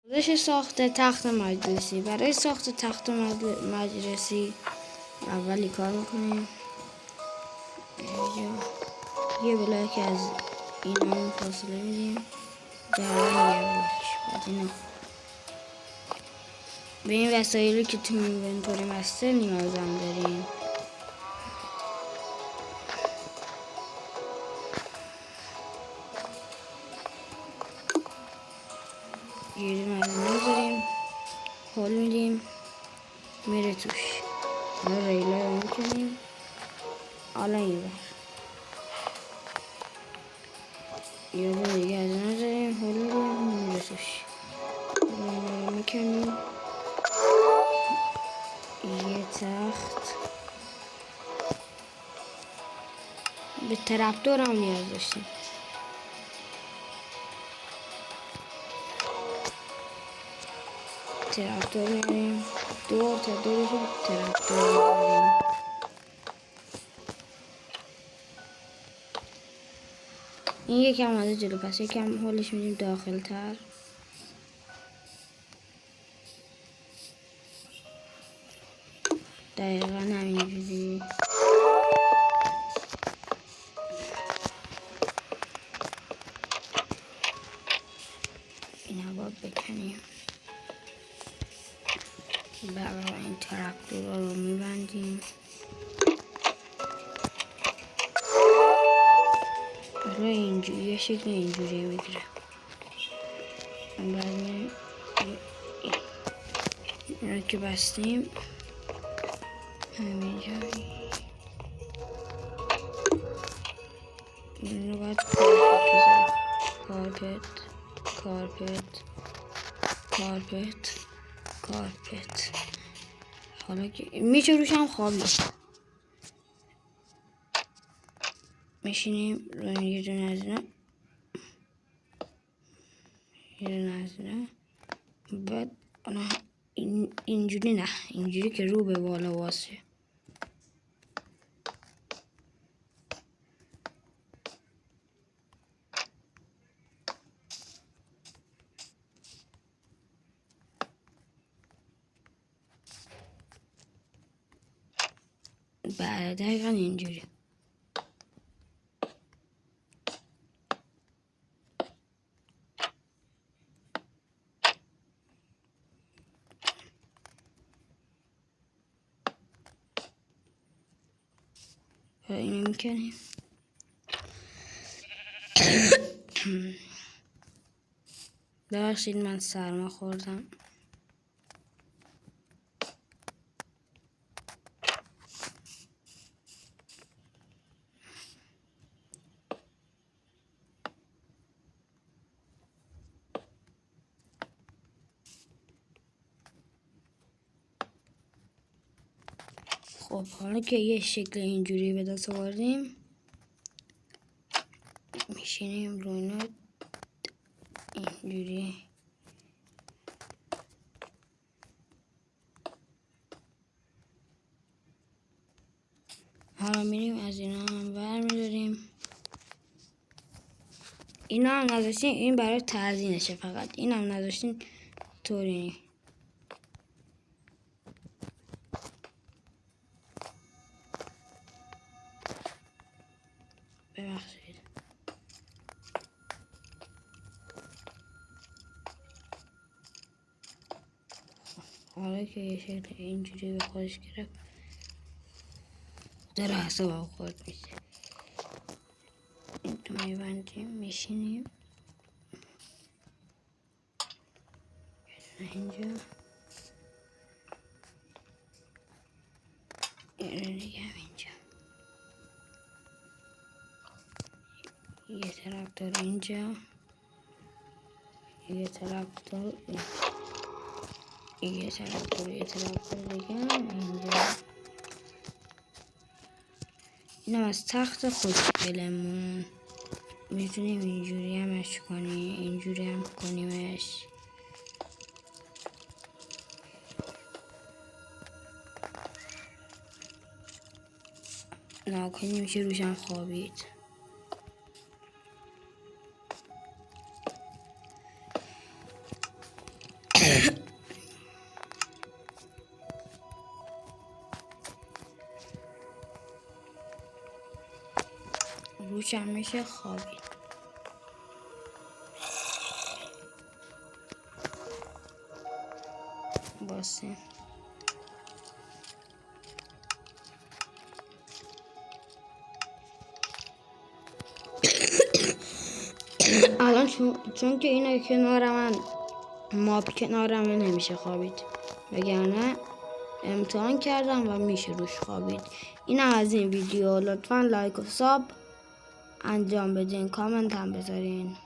روش ساخت تخت مجلسی. برای ساخت تخت مجلسی اولی کار میکنیم یه بلاک از اینا فاصله میدیم در یه بلاک. بعد اینا به این وسایلی که تو اینونتوری مستر نیازم داریم. یه دونه از اینا داریم، هول میدیم میره توش. حالا ریلای رو میکنیم. حالا این بر یه دونه دیگه از اینا داریم، هول میدیم میره توش. ریلای رو میکنیم. یه تخت به ترپتور هم نیاز داشتیم. ترپتور میاریم دور تا دورش رو ترپتور میاریم. این یکم اومده جلو، پس یکم هولش میدیم داخل تر. دقیقا همینجوری. اینا باید بکنیم. برای این ترپتورها رو میبندیم. برای اینجوری یه شکل اینجوری میگیره. بعد اینا که بستیم همینجا این رو باید کارپت کارپت. حالا که میشه روش هم خوابید. میشینیم روی یه دونه از اینا بعد اینجوری نه، اینجوری که رو به بالا واسه. بله دقیقا اینجوری. اینو میکنیم. ببخشید من سرما خوردم. خب حالا که یه شکل اینجوری به دست آوردیم میشینیم روی اینا اینجوری. حالا میریم از اینا هم برمیداریم. اینا هم نداشتین، این برای تزیینشه فقط. این هم نداشتین طوری. ببخشید. حالا که یه شکل اینجوری به خودش گرفت در حساب خود میشه. این تو میبندیم میشینیم اینجا. یه دیگه هم اینجا. یه ترپتور اینجا. یه ترپتور یه ترپتور دیگه اینجا. اینم از تخت خوشگلمون. میتونیم اینجوری همش کنیم، اینجوری هم کنیمش. ناکنی میشه روشم خوابید. روشم میشه خوابید. باسه الان چون که اینه کنار من ماب کنار من نمیشه خوابید، وگرنه امتحان کردم و میشه روش خوابید. این از این ویدیو. لطفا لایک و ساب انجام بدین، کامنت هم بذارین.